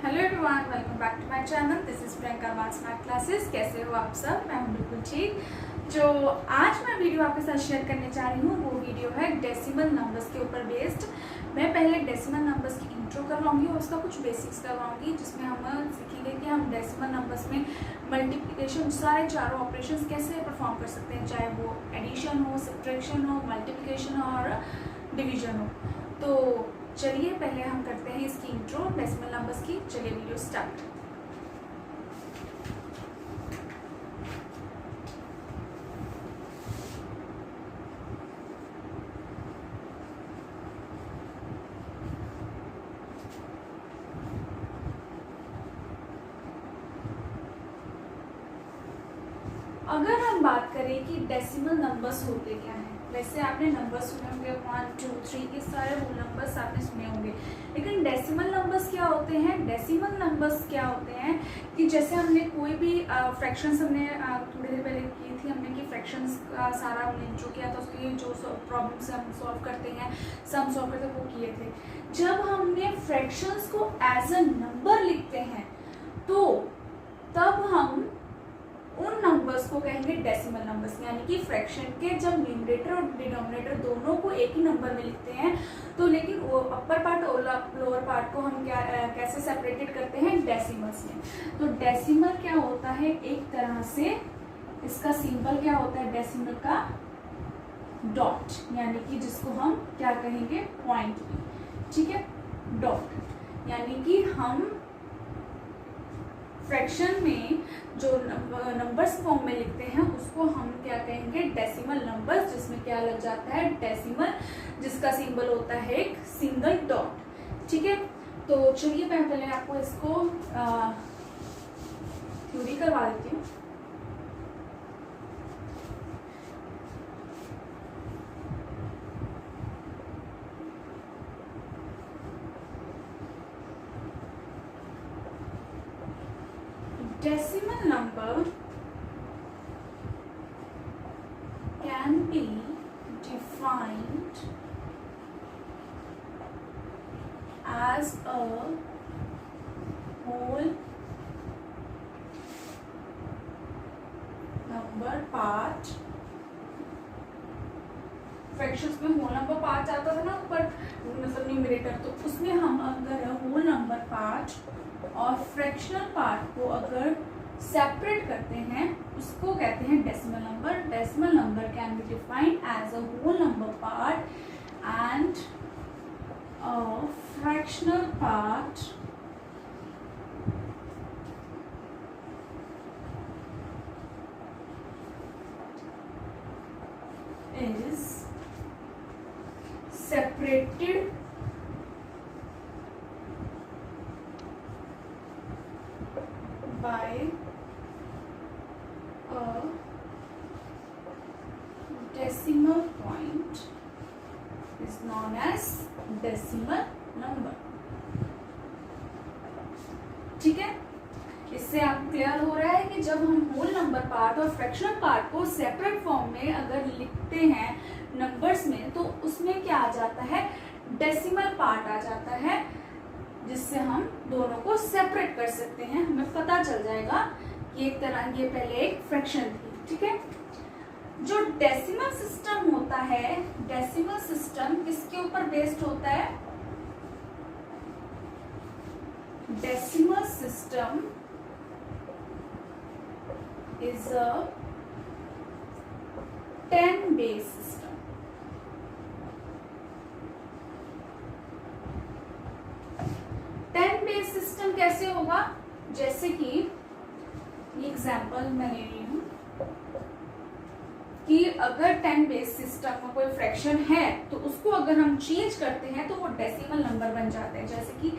Hello everyone, welcome back to my channel. This is Priyanka advance math classes. कैसे हो आप सब? मैं हूँ बिल्कुल ठीक। जो आज मैं वीडियो आपके साथ शेयर करने जा रही हूँ वो वीडियो है डेसिमल नंबर्स के ऊपर बेस्ड। मैं पहले डेसिमल नंबर्स की इंट्रो करवाऊंगी और उसका कुछ बेसिक्स करवाऊंगी, जिसमें हम सीखेंगे कि हम डेसिमल नंबर्स में मल्टीप्लिकेशन सारे चारों ऑपरेशंस कैसे परफॉर्म कर सकते हैं, चाहे वो एडिशन हो, सब्ट्रैक्शन हो, मल्टीप्लिकेशन हो और डिवीजन हो। तो चलिए पहले हम करते हैं इसकी इंट्रो डेसिमल नंबर्स की। चलिए वीडियो स्टार्ट। अगर हम बात करें कि डेसिमल नंबर्स होते क्या हैं, वैसे आपने नंबर सुने होंगे 1, 2, 3, ये सारे होल नंबर्स आपने सुने होंगे, लेकिन डेसिमल नंबर्स क्या होते हैं? डेसिमल नंबर्स क्या होते हैं कि जैसे हमने कोई भी फ्रैक्शंस हमने थोड़ी देर पहले की थी, हमने कि फ्रैक्शंस का सारा हमने इंट्रो किया था, उसके जो प्रॉब्लम्स हम सॉल्व करते हैं, सम सॉल्व करते हैं, वो किए थे। जब हमने फ्रैक्शंस को एज अ नंबर लिखते हैं तो तब हम उन नंबर्स को कहेंगे डेसिमल नंबर्स, यानी कि फ्रैक्शन के जब न्यूमरेटर और डिनोमिनेटर दोनों को एक ही नंबर में लिखते हैं तो लेकिन वो अपर पार्ट और लोअर पार्ट को हम कैसे सेपरेटेड करते हैं? डेसिमल्स में। तो डेसिमल क्या होता है? एक तरह से इसका सिंबल क्या होता है डेसिमल का? डॉट, यानी कि जिसको हम क्या कहेंगे? पॉइंट भी, ठीक है, डॉट। यानी कि हम फ्रैक्शन में जो नंबर्स फॉर्म में लिखते हैं उसको हम क्या कहेंगे? डेसिमल नंबर्स, जिसमें क्या लग जाता है? डेसिमल, जिसका सिंबल होता है एक सिंगल डॉट, ठीक है। तो चलिए मैं पहले आपको इसको थ्योरी करवा देती हूँ। Decimal number can be defined as a whole number part। Fractions में होल नंबर पार्ट आता था ना ऊपर, मतलब न्यूमरेटर, तो उसमें हम अगर होल नंबर पार्ट और फ्रैक्शनल पार्ट को अगर सेपरेट करते हैं उसको कहते हैं decimal number. Decimal number can be defined as a whole number part and a fractional part is separated by a decimal point is known as decimal number, ठीक है। इससे आप क्लियर हो रहा है कि जब हम होल नंबर पार्ट और फ्रैक्शनल पार्ट को सेपरेट फॉर्म में अगर लिखते हैं नंबर्स में तो उसमें क्या आ जाता है? डेसिमल पार्ट आ जाता है, जिससे हम दोनों को सेपरेट कर सकते हैं। हमें पता चल जाएगा कि एक तरह ये पहले एक फ्रैक्शन थी, ठीक है। जो डेसिमल सिस्टम होता है, डेसिमल सिस्टम किसके ऊपर बेस्ड होता है? Decimal system is a 10 base system। Base system कैसे होगा? जैसे कि एग्जांपल मैं ले रही हूं कि अगर 10 बेस सिस्टम में कोई फ्रैक्शन है तो उसको अगर हम चेंज करते हैं तो वो डेसिमल नंबर बन जाते हैं। जैसे कि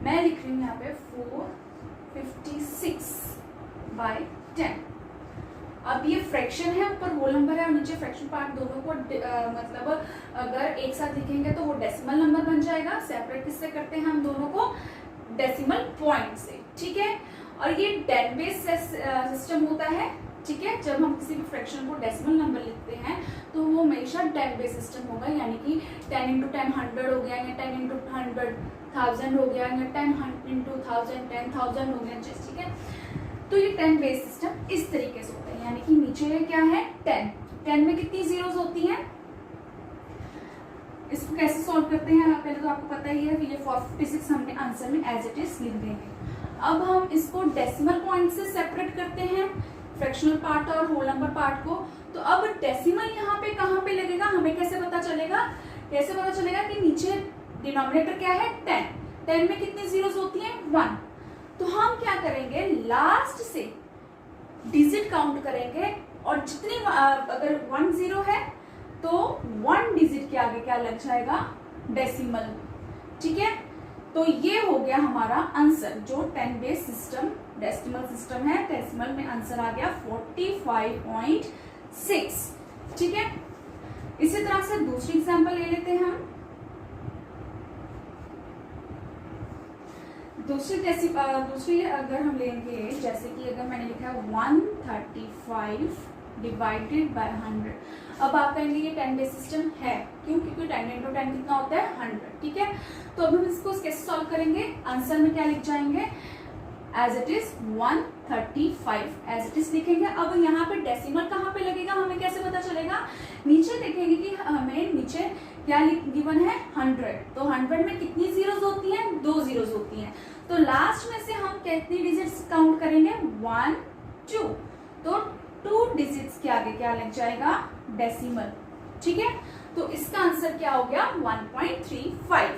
मैं लिख रही हूँ यहाँ पे 456/10। अब ये फ्रैक्शन है, ऊपर होल नंबर है और नीचे फ्रैक्शन पार्ट, दोनों को मतलब अगर एक साथ लिखेंगे तो वो डेसिमल नंबर बन जाएगा। सेपरेट किससे करते हैं हम दोनों को? डेसिमल पॉइंट से, ठीक है। और ये 10 बेस सिस्टम होता है, ठीक है। जब हम किसी भी फ्रैक्शन को डेसिमल नंबर लिखते हैं तो वो हमेशा 10 बेस सिस्टम होगा, यानी कि 10 × 10 100 हो गया या 10 × 100 1000 हो गया, या 10 इंटू 1000 10,000 हो गया, ठीक है। तो ये 10 बेस सिस्टम इस तरीके से होता है, यानी कि नीचे क्या है 10 में कितनी जीरोस होती हैं। इसको कैसे सॉल्व करते हैं पहले तो आपको पता ही है, फिर ये 456 हमने आंसर में एज इट इज लिख देंगे। अब हम इसको डेसिमल पॉइंट से सेपरेट करते हैं, फ्रैक्शनल पार्ट और होल नंबर पार्ट को। तो अब डेसिमल यहाँ पे कहाँ पे लगेगा, हमें कैसे पता चलेगा, कि नीचे डिनोमिनेटर क्या है 10 में कितनी जीरोस होती हैं 1। तो हम क्या करेंगे, लास्ट से डिजिट काउंट करेंगे, और जितनी अगर 1 0 है तो 1 डिजिट के आगे क्या लग जाएगा, डेसिमल, ठीक है। तो ये हो गया हमारा आंसर, जो 10 बेस सिस्टम डेसिमल सिस्टम है, डेसिमल में आंसर आ गया 45.6, ठीक है। इसी तरह से दूसरी एग्जांपल ले लेते हैं हम। दूसरी अगर हम लेंगे, जैसे कि अगर मैंने लिखा है 135 डिवाइडेड बाय 100। अब आप कहेंगे ये 10 बेस सिस्टम है, क्यों, क्योंकि 10 इंटू 10 कितना होता है 100, ठीक है। तो अब हम इसको कैसे सॉल्व करेंगे, आंसर में क्या लिख जाएंगे, as it is 135 as it is लिखेंगे। अब यहाँ पे डेसिमल कहाँ पे लगेगा, हमें कैसे पता चलेगा, नीचे देखेंगे कि हमें नीचे क्या गिवन है 100। तो 100 में कितनी जीरोस होती हैं, 2 जीरोस होती हैं। तो लास्ट में से हम कितनी डिजिट्स काउंट करेंगे, 1 2। तो 2 डिजिट्स के आगे क्या लग जाएगा, डेसिमल, ठीक है। तो इसका आंसर क्या हो गया 1.35।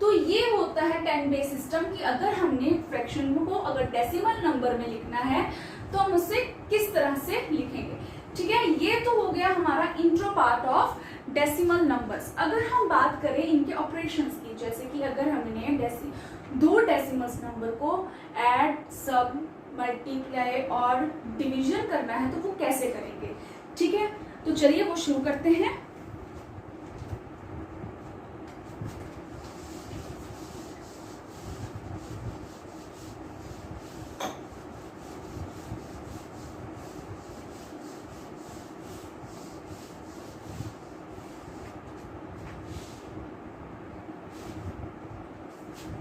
तो ये होता है 10 बेस सिस्टम की अगर हमने फ्रैक्शन को अगर डेसिमल नंबर में लिखना है तो हम उसे किस तरह से लिखेंगे, ठीक है। ये तो हो गया हमारा intro part of decimal numbers. अगर हम बात करें इनके ऑपरेशंस की, जैसे कि अगर हमने दो डेसिमल्स नंबर को ऐड, सब, मल्टीप्लाई और डिवीजन करना है तो वो कैसे करेंगे, ठीक है। तो चलिए वो शुरू करते हैं।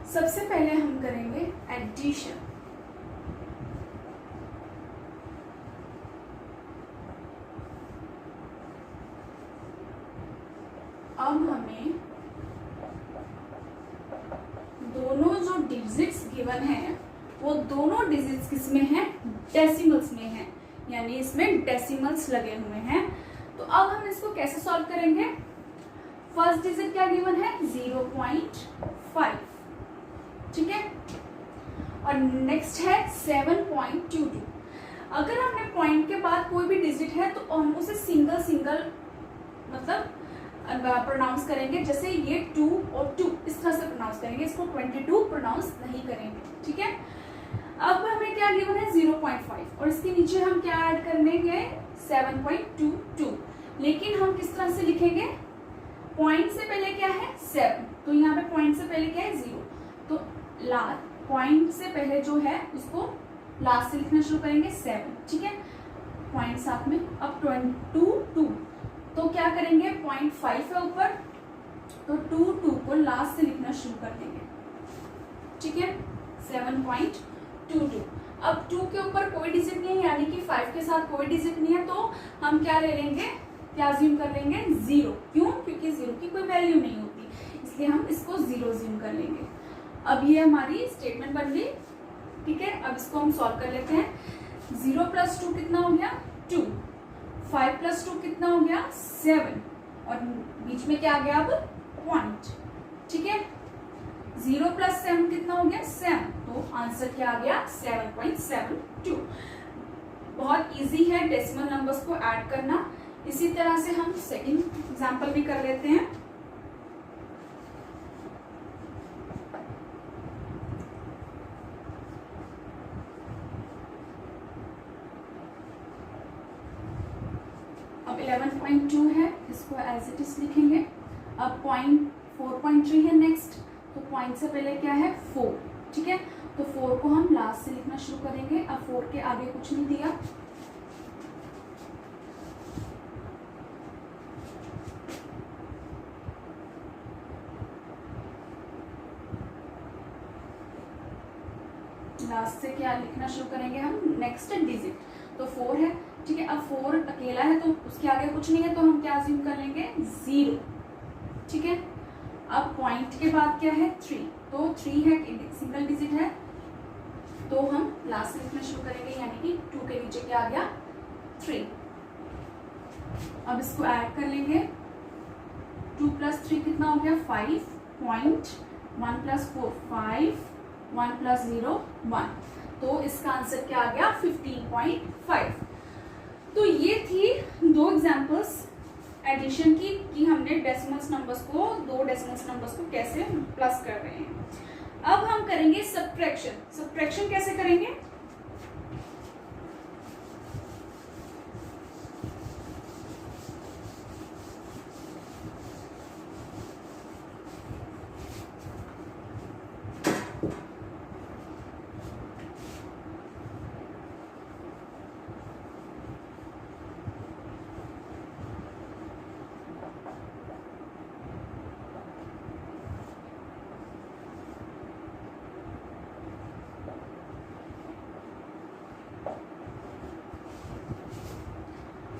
सबसे पहले हम करेंगे एडिशन। अब हमें दोनों जो डिजिट्स गिवन है वो दोनों डिजिट्स किसमें है, डेसिमल्स में है, यानी इसमें डेसिमल्स लगे हुए हैं। तो अब हम इसको कैसे सॉल्व करेंगे, फर्स्ट डिजिट क्या गिवन है 0.5, ठीक है, और नेक्स्ट है 7.22। अगर हमने पॉइंट के बाद कोई भी डिजिट है तो हम उसे सिंगल सिंगल मतलब प्रोनाउंस करेंगे, जैसे ये 2 और 2 इस तरह से प्रोनाउंस करेंगे, इसको 22 प्रोनाउंस नहीं करेंगे, ठीक है। अब हमें क्या गिवन है 0.5 और इसके नीचे हम क्या ऐड करेंगे 7.22, लेकिन हम किस तरह से लिखेंगे, पॉइंट से पहले क्या है 7, तो यहाँ पे पॉइंट से पहले क्या है 0, तो पॉइंट से पहले जो है उसको लास्ट से लिखना शुरू करेंगे 7, ठीक है, पॉइंट साथ में। अब 2 तो क्या करेंगे 0.5 है ऊपर, तो 2 को लास्ट से लिखना शुरू कर देंगे, ठीक है, 7.22। अब 2 के ऊपर कोई डिजिट नहीं है, यानी कि 5 के साथ कोई डिजिट नहीं है, तो हम क्या ले लेंगे, क्या ज्यूम कर लेंगे 0, क्यों, क्योंकि 0 की कोई वैल्यू नहीं होती, इसलिए हम इसको 0 ज्यूम कर लेंगे। अब ये हमारी स्टेटमेंट बन गई, ठीक है। अब इसको हम सॉल्व कर लेते हैं। 0 + 2 कितना हो गया 2, 5 + 2 कितना हो गया 7, और बीच में क्या आ गया अब पॉइंट, ठीक है। 0 + 7 कितना हो गया 7, तो आंसर क्या आ गया 7.72। बहुत इजी है डेसिमल नंबर्स को ऐड करना। इसी तरह से हम सेकंड एग्जांपल भी कर लेते हैं। अब 11.2 है, इसको एज इट इज लिखेंगे। अब 4.3 है नेक्स्ट, तो पॉइंट से पहले क्या है 4, ठीक है, तो 4 को हम लास्ट से लिखना शुरू करेंगे। अब 4 के आगे कुछ नहीं दिया, लास्ट से क्या लिखना शुरू करेंगे हम, नेक्स्ट डिजिट। तो 4 है, ठीक है। अब 4 अकेला है तो उसके आगे कुछ नहीं है, तो हम क्या अज्यूम कर लेंगे, 0, ठीक है। अब पॉइंट के बाद क्या है, 3, तो 3 है, सिंगल डिजिट है, तो हम लास्ट से लिखना शुरू करेंगे, यानी कि 2 के नीचे क्या आ गया, 3। अब इसको ऐड कर लेंगे, 2 + 3 कितना हो गया, 5, पॉइंट 1 + 4 5, 1 + 0 1, तो इसका आंसर क्या आ गया, 15.5। तो ये थी 2 एग्जाम्पल्स एडिशन की, कि हमने डेसिमल्स नंबर्स को, 2 डेसिमल्स नंबर्स को कैसे प्लस कर रहे हैं। अब हम करेंगे सब्ट्रैक्शन। सब्ट्रैक्शन कैसे करेंगे,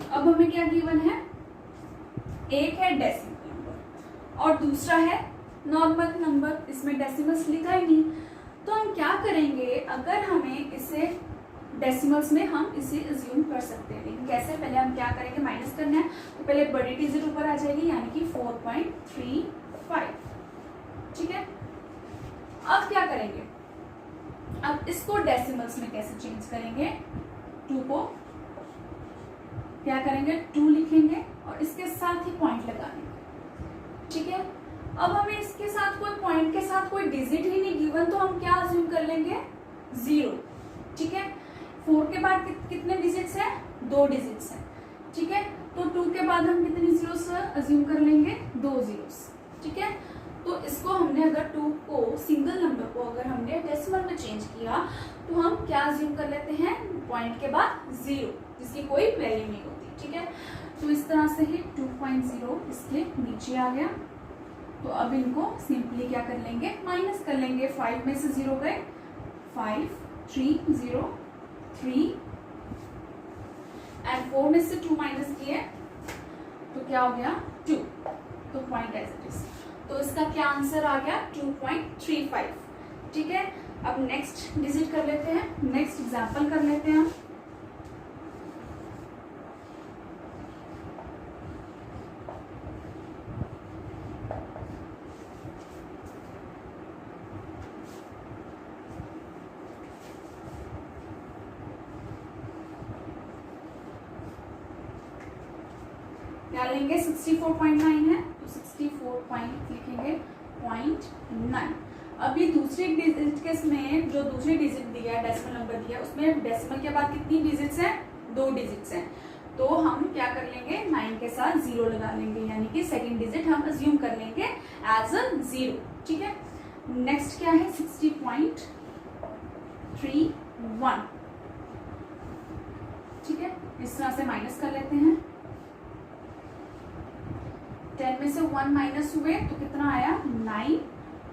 अब हमें क्या गिवन है, एक है डेसिमल नंबर और दूसरा है नॉर्मल नंबर, इसमें डेसिमल्स लिखा ही नहीं। तो हम क्या करेंगे, अगर हमें इसे डेसिमल्स में हम इसे अज्यूम कर सकते हैं, लेकिन कैसे, पहले हम क्या करेंगे, माइनस करना है, तो पहले बड़ी डिजिट ऊपर आ जाएगी, यानी कि 4.35, ठीक है। अब क्या करेंगे, अब इसको डेसिमल्स में कैसे चेंज करेंगे, 2 को क्या करेंगे, 2 लिखेंगे और इसके साथ ही पॉइंट लगा देंगे, ठीक है। अब हमें इसके साथ कोई पॉइंट के साथ कोई डिजिट ही नहीं गिवन, तो हम क्या अज्यूम कर लेंगे, 0, ठीक है। 4 के बाद कितने डिजिट्स हैं, 2 डिजिट्स हैं, ठीक है। तो 2 के बाद हम कितने जीरोस अज्यूम कर लेंगे, 2 जीरोस, ठीक है। तो इसको हमने अगर 2 को, सिंगल नंबर को अगर हमने डेसिमल में चेंज किया, तो हम क्या अज्यूम कर लेते हैं, पॉइंट के बाद 0, जिसकी कोई वैल्यू नहीं होती, ठीक है। तो इस तरह से ही 2.0 इसके नीचे आ गया। तो अब इनको सिंपली क्या कर लेंगे, माइनस कर लेंगे, 5 में से 0 गए, 5 3 0 3 एंड 4 में से 2 माइनस किए तो क्या हो गया, 2, तो पॉइंट एज इट इज। तो इसका क्या आंसर आ गया, 2.35, ठीक है। अब नेक्स्ट डिजिट कर लेते हैं, नेक्स्ट एग्जाम्पल कर लेते हैं हम। क्या लेंगे, 64.9 है, तो 64 पॉइंट लिखेंगे, 0.9। अभी दूसरी डिजिट के इसमें जो दूसरी डिजिट दिया है, डेसिमल नंबर दिया है, उसमें डेसिमल के बाद कितनी डिजिट्स हैं, 2 डिजिट्स हैं। तो हम क्या कर लेंगे, 9 के साथ 0 लगा लेंगे, यानी कि सेकंड डिजिट हम अज्यूम कर लेंगे एज अ 0, ठीक है। नेक्स्ट क्या है, 60.31, ठीक है। इस तरह से माइनस कर लेते हैं, 10 में से 1 माइनस हुए तो कितना आया, 9,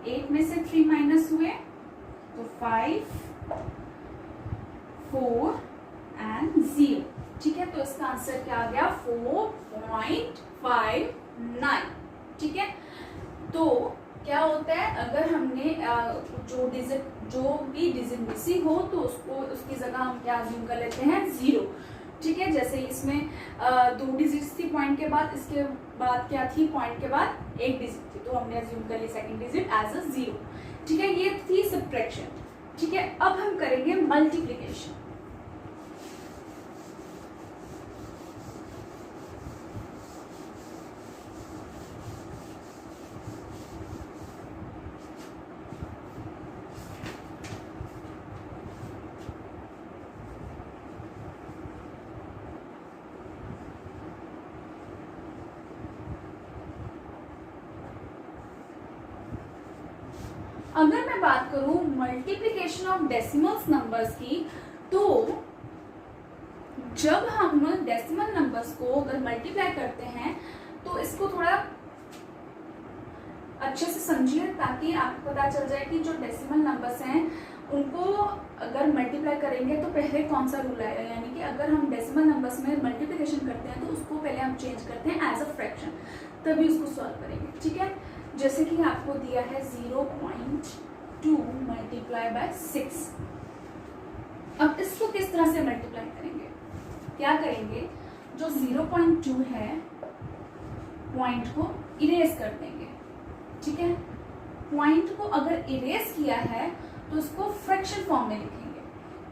8 में से 3 माइनस हुए तो 5 4 एंड 0, ठीक है। तो इसका आंसर क्या आ गया, 4.59, ठीक है। तो क्या होता है, अगर हमने जो भी डिजिट मिसिंग हो तो उसको, उसकी जगह हम क्या अज्यूम कर लेते हैं, 0, ठीक है। जैसे इसमें 2 डिजिट्स थी पॉइंट के बाद, इसके बाद क्या थी, पॉइंट के बाद 1 डिजिट थी, तो हमने अज्यूम कर ली सेकंड डिजिट एज अ 0, ठीक है। ये थी सब्ट्रैक्शन, ठीक है। अब हम करेंगे मल्टीप्लिकेशन। अगर मैं बात करूं मल्टीप्लिकेशन ऑफ डेसिमल्स नंबर्स की, तो जब हम डेसिमल नंबर्स को अगर मल्टीप्लाई करते हैं तो इसको थोड़ा अच्छे से समझिए, ताकि आपको पता चल जाए कि जो डेसिमल नंबर्स हैं उनको अगर मल्टीप्लाई करेंगे तो पहले कौन सा रूल आएगा, यानी कि अगर हम डेसिमल नंबर्स में मल्टीप्लिकेशन करते हैं तो उसको पहले हम चेंज करते हैं एज अ फ्रैक्शन, तभी उसको सॉल्व करेंगे। ठीक है, जैसे कि आपको दिया है 0.2 मल्टीप्लाई बाय 6। अब इसको किस तरह से मल्टीप्लाई करेंगे, क्या करेंगे, जो 0.2 है पॉइंट को इरेज कर देंगे। ठीक है, पॉइंट को अगर इरेज किया है तो उसको फ्रैक्शन फॉर्म में लिखेंगे।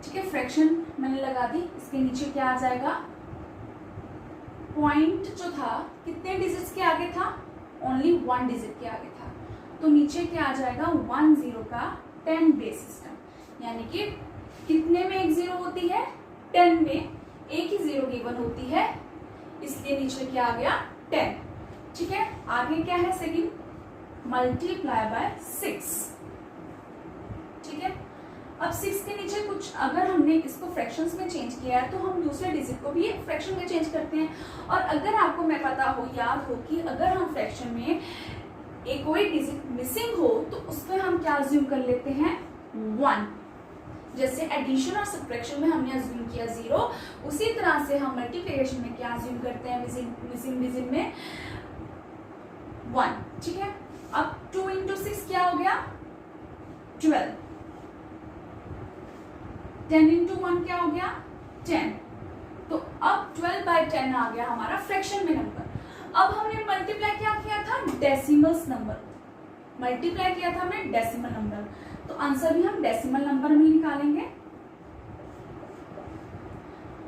ठीक है, फ्रैक्शन मैंने लगा दी, इसके नीचे क्या आ जाएगा, पॉइंट जो था कितने डिजिट्स के आगे था, ओनली 1 डिजिट के आगे था, तो नीचे क्या आ जाएगा 1 0 का 10 बेस सिस्टम, यानी कि कितने में एक 0 होती है, 10 में एक ही 0 गिवन होती है, इसलिए नीचे क्या आ गया 10। ठीक है, आगे क्या है सेकंड, मल्टीप्लाई बाय 6। ठीक है, अब 6 के नीचे कुछ अगर हमने इसको फ्रैक्शंस में चेंज किया है तो हम दूसरे डिजिट को भी फ्रैक्शन में चेंज करते हैं। और अगर आपको मैं पता हो, याद हो कि अगर हम फ्रैक्शन में एक कोई डिजिट मिसिंग हो तो उस पर हम क्या अज्यूम कर लेते हैं 1। जैसे एडिशन और सब्ट्रैक्शन में हमने अज्यूम किया 0, उसी तरह से हम मल्टीप्लिकेशन में क्या अज्यूम करते हैं मिसिंग डिजिट में 1। ठीक है, अब 2 × 6 क्या हो गया 12, 10 × 1 क्या हो गया 10, तो अब 12/10 आ गया हमारा फ्रैक्शन में नंबर। अब हमने मल्टीप्लाई क्या किया था, डेसिमल्स नंबर मल्टीप्लाई किया था हमने डेसिमल नंबर, तो आंसर भी हम डेसिमल नंबर में निकालेंगे।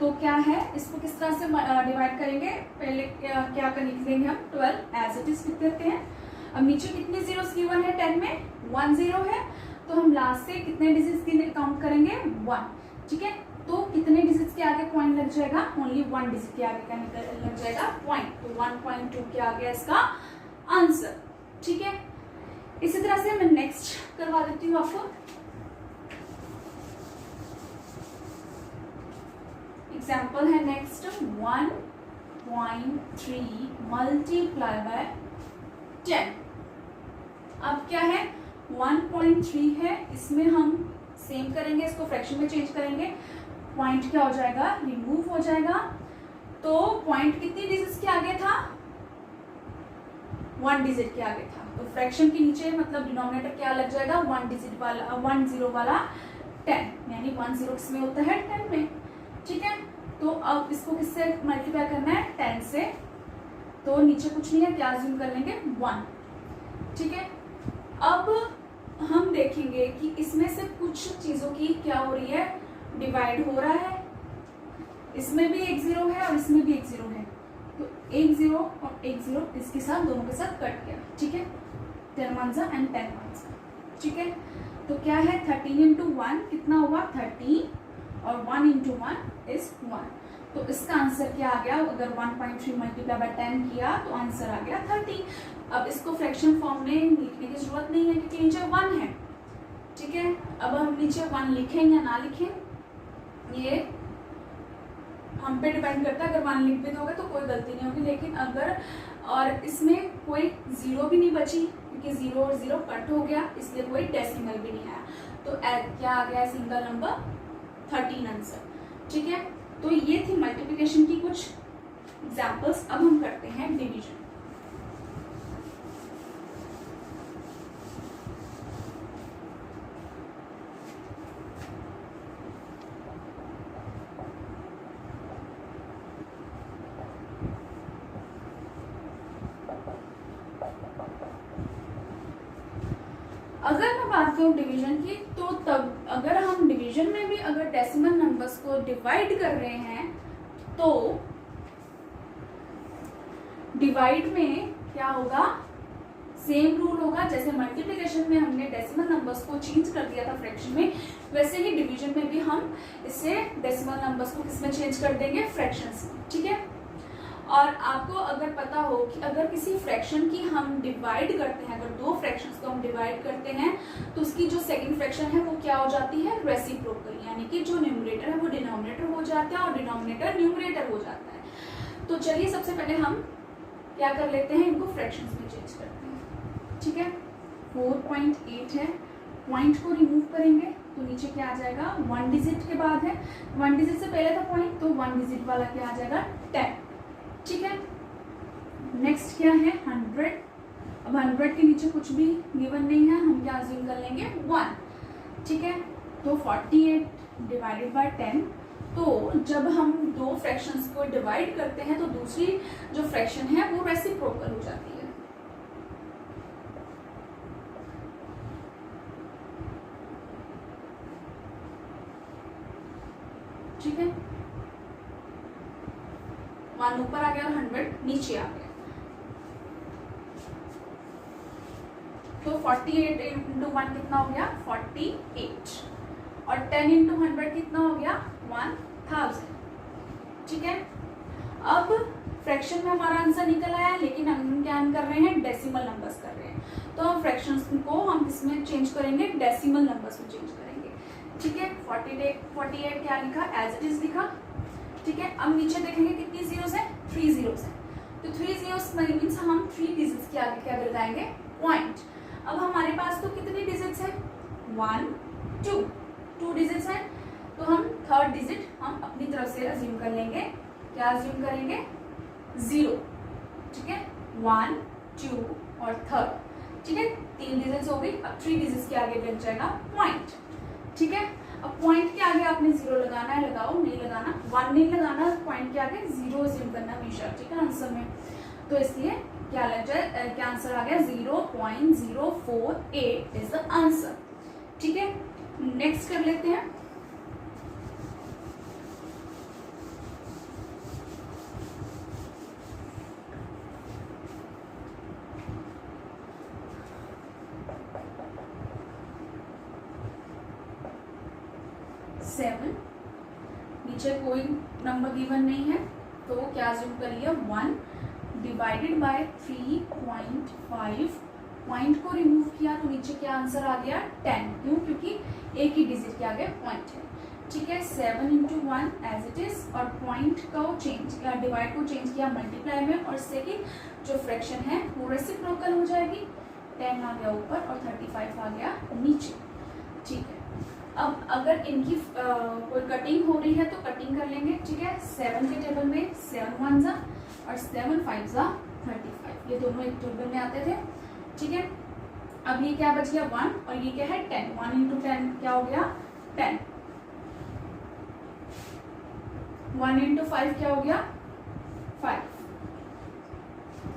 तो क्या है, इसको किस तरह से डिवाइड करेंगे, पहले क्या कर लिख देंगे हम 12 एज इट इज लिख देते हैं। अब नीचे कितने जीरोस गिवन है, 10 में 1 0 है, तो हम लास्ट से कितने डिजिट्स की काउंट करेंगे 1। ठीक है, तो कितने डिजिट्स के आगे पॉइंट लग जाएगा, ओनली 1 डिजिट के आगे का लग जाएगा पॉइंट, तो 1.2 के आगे इसका आंसर। ठीक है, इसी तरह से मैं नेक्स्ट करवा देती हूँ आपको। एग्जाम्पल है नेक्स्ट 1.3 मल्टीप्लाई बाय 10। अब क्या है 1.3 है, इसमें हम सेम करेंगे, इसको फ्रैक्शन में चेंज करेंगे, पॉइंट क्या हो जाएगा रिमूव हो जाएगा, तो पॉइंट कितनी डिजिट के आगे था 1 डिजिट के आगे था, तो फ्रैक्शन के नीचे मतलब डिनोमिनेटर क्या लग जाएगा 1 डिजिट वाला 1 0 वाला 10, यानी 1 0 किसमें होता है 10 में। ठीक है, तो अब इसको किससे मल्टीप्लाई करना है 10 से, तो नीचे कुछ नहीं है, क्या अज्यूम कर लेंगे 1। ठीक है, अब हम देखेंगे कि इसमें से कुछ चीजों की क्या हो रही है, डिवाइड हो रहा है, इसमें भी एक 0 है और इसमें भी एक 0 है, तो एक 0 और एक 0 इसके साथ दोनों के साथ कट गया। ठीक है, 10 1 एंड 10 1। ठीक है, तो क्या है 13 × 1 कितना हुआ 13 और 1 × 1 इज 1, तो इसका आंसर क्या आ गया, अगर 1.3 मल्टीप्लाई बाय 10 किया तो आंसर आ गया 30। अब इसको फ्रैक्शन फॉर्म में लिखने की जरूरत नहीं है क्योंकि नीचे 1 है। ठीक है, अब हम नीचे 1 लिखें या ना लिखें ये हम पे डिपेंड करता है, अगर 1 लिख भी दोगे तो कोई गलती नहीं होगी, लेकिन अगर और इसमें कोई 0 भी नहीं बची क्योंकि 0 और 0 कट हो गया, इसलिए कोई डेसिमल भी नहीं आया, तो क्या आ गया सिंगल नंबर 13 आंसर। ठीक है, तो ये थी मल्टीप्लिकेशन की कुछ एग्जाम्पल्स। अब हम करते हैं डिवीजन। अगर मैं बात करूं डिवीजन की, तो तब अगर हम डिवीजन में भी अगर डेसिमल नंबर्स को डिवाइड कर रहे हैं तो डिवाइड में क्या होगा, सेम रूल होगा, जैसे मल्टीप्लिकेशन में हमने डेसिमल नंबर्स को चेंज कर दिया था फ्रैक्शन में, वैसे ही डिवीजन में भी हम इससे डेसिमल नंबर्स को किसमें चेंज कर देंगे फ्रैक्शंस में। ठीक है, और आपको अगर पता हो कि अगर किसी फ्रैक्शन की हम डिवाइड करते हैं, अगर 2 फ्रैक्शंस को हम डिवाइड करते हैं तो उसकी जो सेकंड फ्रैक्शन है वो क्या हो जाती है रेसिप्रोकल, यानी कि जो न्यूमरेटर है वो डिनोमिनेटर हो जाता है और डिनोमिनेटर न्यूमरेटर हो जाता है। तो चलिए सबसे पहले हम क्या कर लेते हैं, इनको फ्रैक्शंस में चेंज करते हैं। ठीक है, 4.8 है पॉइंट को रिमूव करेंगे तो नीचे क्या आ जाएगा, 1 डिजिट के बाद है, 1 डिजिट से पहले था पॉइंट, तो 1 डिजिट वाला क्या आ जाएगा, 10। ठीक है, नेक्स्ट क्या है 100। अब 100 के नीचे कुछ भी गिवन नहीं है, हम क्या अज्यूम कर लेंगे 1। ठीक है, तो 48 डिवाइडेड बाय 10। तो जब हम दो फ्रैक्शंस को डिवाइड करते हैं तो दूसरी जो फ्रैक्शन है वो रेसिप्रोकल हो जाती है। ठीक है, 1 ऊपर आ गया और 100 नीचे आ गया, तो 48 इंटू 1 कितना हो गया 48, और 10 इंटू 100 कितना हो गया 1000। ठीक है, अब फ्रैक्शन में हमारा आंसर निकल आया, लेकिन हम क्या कर रहे हैं, डेसिमल नंबर्स कर रहे हैं, तो हम फ्रैक्शंस को हम किसमें चेंज करेंगे, डेसिमल नंबर्स में चेंज करेंगे। ठीक है, 48 क्या लिखा, एज इट इज लिखा। ठीक है, अब नीचे देखेंगे कितनी जीरोस है, 3 जीरोस है, तो 3 जीरोस मीन्स हम 3 डिजिट्स के आगे क्या लगाएंगे, पॉइंट। अब हमारे पास तो कितनी डिजिट्स है, 1 2 डिजिट्स है, तो हम थर्ड डिजिट हम अपनी तरफ से अज्यूम कर लेंगे, क्या अज्यूम करेंगे 0। ठीक है, 1 2 और थर्ड। ठीक है, 3 डिजिट्स हो गई, अब 3 डिजिट्स के आगे बन जाएगा पॉइंट। ठीक है, अब पॉइंट के आगे आपने 0 लगाना है, लगाओ, नहीं लगाना 1 नहीं लगाना, पॉइंट के आगे 0 अज्यूम करना हमेशा। ठीक है, आंसर में तो इसलिए क्या लग जाए, क्या आंसर आ गया 0.048 इज द आंसर। ठीक है, नेक्स्ट कर लेते हैं। सेवन, नीचे कोई नंबर गिवन नहीं है, तो क्या अज्यूम कर लिया 1 डिवाइडेड बाय 3.5, पॉइंट को रिमूव किया तो नीचे क्या आंसर आ गया 10। क्यों, क्योंकि एक ही डिजिट के आगे पॉइंट है। ठीक है, 7 इंटू 1 एज इट इज, और पॉइंट को चेंज किया, डिवाइड को चेंज किया मल्टीप्लाई में, और सेकेंड जो फ्रैक्शन है वो रेसिप्रोकल हो जाएगी, 10 आ गया ऊपर और 35 आ गया नीचे। ठीक है, अब अगर इनकी कोई कटिंग हो रही है तो कटिंग कर लेंगे। ठीक है, 7 के टेबल में 7 1 जा और 7 5 जा 35, ये दोनों एक टेबल में आते थे। ठीक है, अब ये क्या बच गया 1 और ये क्या है 10, 1 इंटू 10 क्या हो गया 10, 1 इंटू 5 क्या हो गया 5।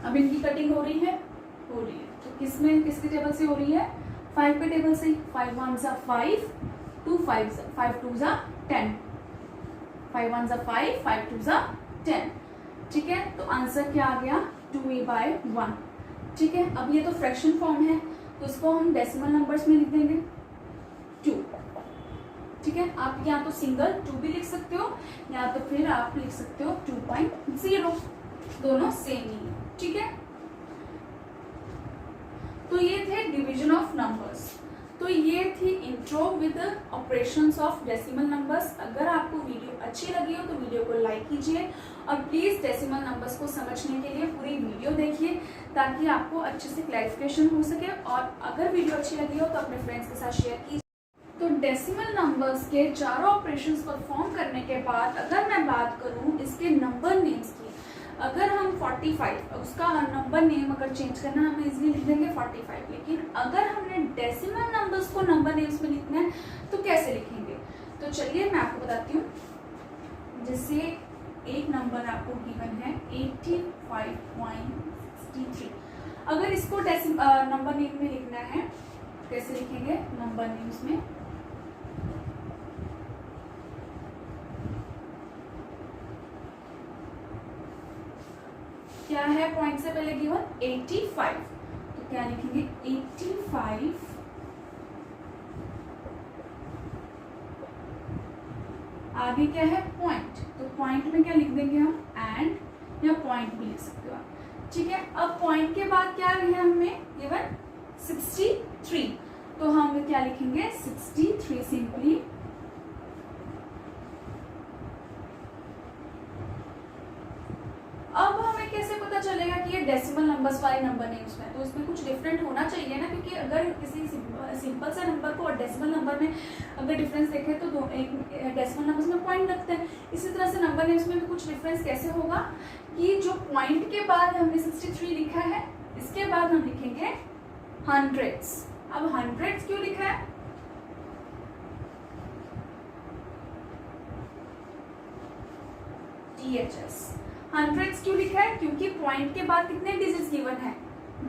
अब इनकी कटिंग हो रही है, तो किसमें, किसके टेबल से हो रही है, 5 के टेबल से। 5 1 जा 5, 2 5 2 जा 10, 5 1 जा 5, 5 2 जा 10। ठीक है, तो आंसर क्या आ गया 2a/1। ठीक है, अब ये तो फ्रैक्शन फॉर्म है, तो इसको हम डेसिमल नंबर्स में लिख देंगे 2। ठीक है, आप या तो सिंगल 2 भी लिख सकते हो, या तो फिर आप लिख सकते हो 2.0, दोनों सेम ही है। ठीक है, तो ये थे डिवीजन ऑफ नंबर्स। तो ये थी intro with operations of decimal numbers. अगर आपको वीडियो अच्छी लगी हो तो वीडियो को लाइक कीजिए, और प्लीज़ डेसिमल नंबर्स को समझने के लिए पूरी वीडियो देखिए, ताकि आपको अच्छे से क्लैरिफिकेशन हो सके। और अगर वीडियो अच्छी लगी हो तो अपने फ्रेंड्स के साथ शेयर कीजिए। तो डेसिमल नंबर्स के चारों ऑपरेशंस परफॉर्म करने के बाद अगर मैं बात करूँ इसके नंबर नेम्स की, अगर हम 45 उसका नंबर नेम अगर चेंज करना है, हम इजीली लिख देंगे 45। लेकिन अगर हमने डेसिमल नंबर्स को नंबर नेम्स में लिखना है तो कैसे लिखेंगे, तो चलिए मैं आपको बताती हूँ। जैसे एक नंबर आपको गिवन है 85.63, अगर इसको नंबर नेम में लिखना है कैसे लिखेंगे, नंबर नेम्स में क्या है, पॉइंट से पहले गिवन 85, तो क्या लिखेंगे 85, आगे क्या है पॉइंट, तो पॉइंट में क्या लिख देंगे हम एंड, या पॉइंट भी लिख सकते हो आप। ठीक है, अब पॉइंट के बाद क्या है हमें गिवन 63, तो हम क्या लिखेंगे 63 सिंपली। अब हमें कैसे पता चलेगा कि ये डेसिमल नंबर्स वाले नंबर नेम्स में, तो इसमें कुछ डिफरेंट होना चाहिए ना, क्योंकि अगर किसी सिंपल सा नंबर को और डेसिमल नंबर में अगर डिफरेंस देखें तो एक डेसिमल नंबर्स में पॉइंट लगते हैं, इसी तरह से नंबर नेम्स में भी कुछ डिफरेंस कैसे होगा कि जो पॉइंट के बाद हमने 63 लिखा है, इसके बाद हम लिखेंगे हंड्रेड्स। अब हंड्रेड्स क्यों लिखा है? THS हंड्रेड्स क्यों लिखा है? क्योंकि पॉइंट के बाद कितने डिजिट्स गिवन है?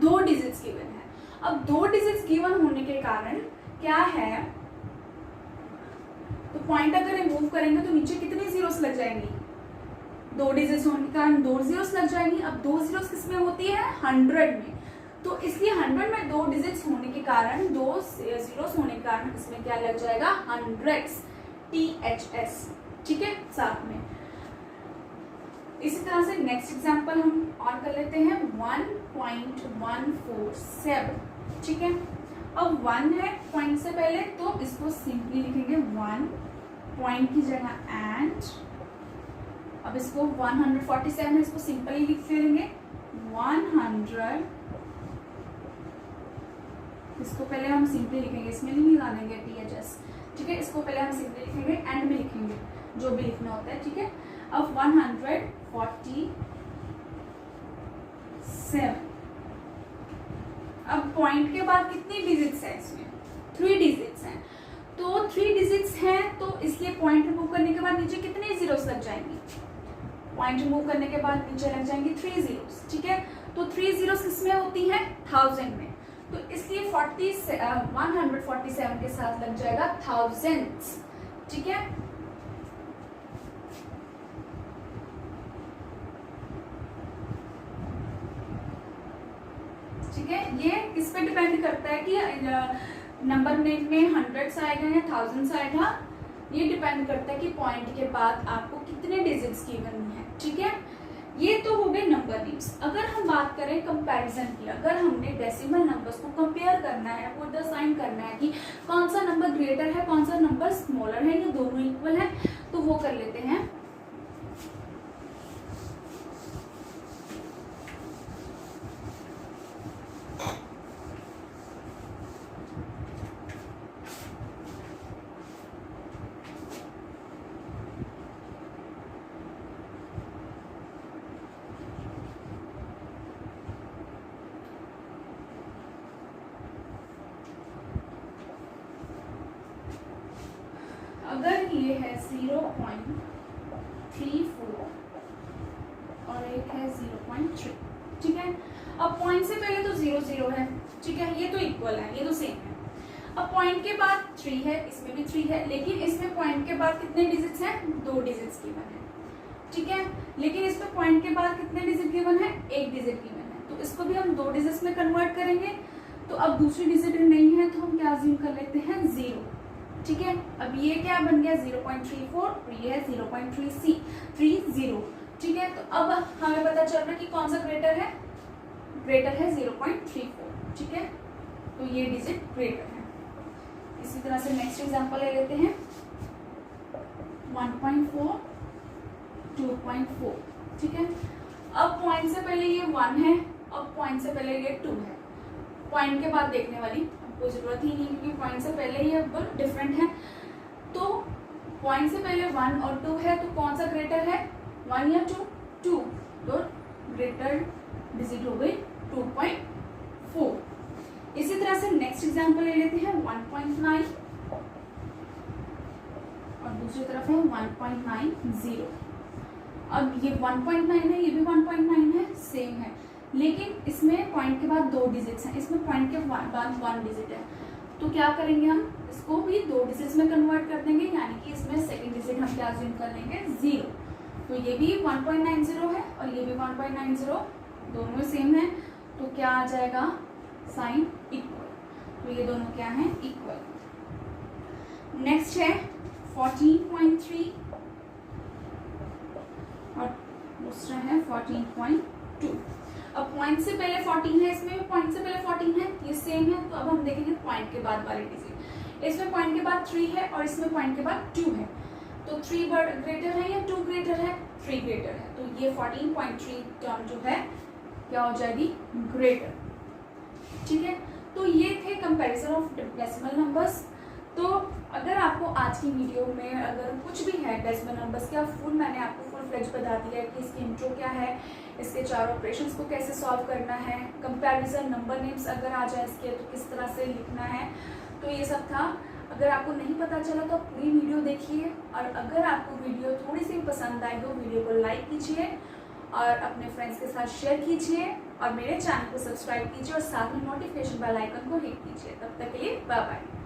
2 डिजिट्स गिवन है। अब 2 डिजिट्स गिवन होने के कारण क्या है, तो पॉइंट अगर रिमूव करेंगे तो नीचे कितनी जीरोस लग जाएंगी? 2 डिजिट्स होने के कारण 2 जीरोस लग जाएंगी। अब 2 जीरोस किस में होती है? 100 में। तो इसलिए 100 में 2 डिजिट्स होने के कारण, 2 जीरोस होने के कारण इसमें क्या लग जाएगा? Hundreds, THS। ठीक है, साथ में इसी तरह से नेक्स्ट एग्जांपल हम और कर लेते हैं 1.147। ठीक है, अब 1 है पॉइंट से पहले, तो इसको सिंपली लिखेंगे 1 पॉइंट की जगह एंड। अब इसको 147 है, इसको सिंपली लिख लेंगे 100। इसको पहले हम सिंपली लिखेंगे, इसमें नहीं डालेंगे THS। ठीक है, इसको पहले हम सिंपली लिखेंगे, एंड में लिखेंगे जो भी लिखना होता है। ठीक है, अब 147। अब पॉइंट के बाद कितनी डिजिट्स है? इसमें 3 डिजिट्स हैं। तो 3 डिजिट्स हैं, तो इसलिए पॉइंट रिमूव करने के बाद नीचे कितने जीरोस लग जाएंगी? पॉइंट रिमूव करने के बाद नीचे लग जाएंगी 3 जीरोस। ठीक है, तो 3 जीरोस किसमें होती है? 1000 में। तो इसलिए 147 के साथ लग जाएगा थाउजेंड्स। ठीक है, ठीक है, ये किस पे डिपेंड करता है कि नंबर में हंड्रेड्स आएगा या थाउजेंड्स आएगा। ये डिपेंड करता है कि पॉइंट के बाद आपको कितने डिजिट्स की करनी है। ठीक है, ये तो हो गए नंबर नेम्स। अगर हम बात करें कंपैरिजन की, अगर हमने डेसिमल नंबर्स को कंपेयर करना है, पुट द साइन करना है कि कौन सा नंबर ग्रेटर है, कौन सा नंबर स्मॉलर है, या दोनों इक्वल है, तो वो कर लेते हैं। अगर ये है 0.34 और एक है 0.3। ठीक है, अब पॉइंट से पहले तो 0 0 है। ठीक है, ये तो इक्वल है, ये तो सेम है। अब पॉइंट के बाद 3 है, इसमें भी 3 है, लेकिन इसमें पॉइंट के बाद कितने डिजिट्स हैं? 2 डिजिट्स गिवन है। ठीक है, लेकिन इसमें पॉइंट के बाद कितने डिजिट गिवन है? 1 डिजिट गिवन है। तो इसको भी हम 2 डिजिट्स में कन्वर्ट करेंगे। तो अब दूसरी डिजिट नहीं है, तो हम क्या अज्यूम कर लेते हैं? 0। ठीक है, अब ये क्या बन गया? 0.34 और ये है 0.30। ठीक है, तो अब हमें पता चल रहा है कि कौन सा ग्रेटर है? ग्रेटर है 0.34। ठीक है, तो ये डिजिट ग्रेटर है। इसी तरह से नेक्स्ट एग्जांपल ले लेते हैं 1.4, 2.4। ठीक है, अब पॉइंट से पहले ये 1 है, अब पॉइंट से पहले ये 2 है। पॉइंट के बाद देखने वाली कोई जरूरत ही नहीं, क्योंकि पॉइंट से पहले ही अब डिफरेंट है। तो पॉइंट से पहले 1 और 2 है, तो कौन सा ग्रेटर है? 1 या 2? 2। तो ग्रेटर डिजिट हो गई 2.4। इसी तरह से नेक्स्ट एग्जांपल ले लेते हैं 1.9 और दूसरी तरफ है 1.90। अब ये 1.9 है, ये भी 1.9 है, सेम है, लेकिन इसमें पॉइंट के बाद 2 डिजिट्स हैं, इसमें पॉइंट के बाद 1 डिजिट है। तो क्या करेंगे हम? इसको भी 2 डिजिट्स में कन्वर्ट कर देंगे, यानी कि इसमें सेकंड डिजिट हम क्या अज्यूम कर लेंगे? 0। तो ये भी 1.90 है और ये भी 1.90, दोनों सेम है। तो क्या आ जाएगा? Sign equal. तो ये दोनों क्या है? इक्वल। नेक्स्ट है 14.3 और दूसरा है 14.2। अब पॉइंट से पहले 14 है, इसमें भी पॉइंट से पहले 14 है, ये सेम है। तो अब हम देखेंगे पॉइंट के बाद वाले डिजिट। इसमें पॉइंट के बाद 3 है और इसमें पॉइंट के बाद 2 है। तो 3 ग्रेटर है या 2 ग्रेटर है? 3 ग्रेटर है। तो ये 14.3 टर्म जो है क्या हो जाएगी, ग्रेटर। ठीक है, तो ये थे कंपैरिजन ऑफ डेसिमल नंबर्स। तो अगर आपको आज की वीडियो में अगर कुछ भी है डेसिमल नंबर्स का फुल, मैंने आपको फुल फ्लेज बता दिया है कि इसकी इंट्रो क्या है, इसके 4 ऑपरेशंस को कैसे सॉल्व करना है, कंपैरिजन नंबर नेम्स अगर आ जाए इसके तो किस तरह से लिखना है, तो ये सब था। अगर आपको नहीं पता चला तो आप पूरी वीडियो देखिए, और अगर आपको वीडियो थोड़ी सी पसंद आई तो वीडियो को लाइक कीजिए और अपने फ्रेंड्स के साथ शेयर कीजिए, और मेरे चैनल को सब्सक्राइब कीजिए और साथ में नोटिफिकेशन बेल आइकन को हिट कीजिए। तब तक के लिए बाय बाय।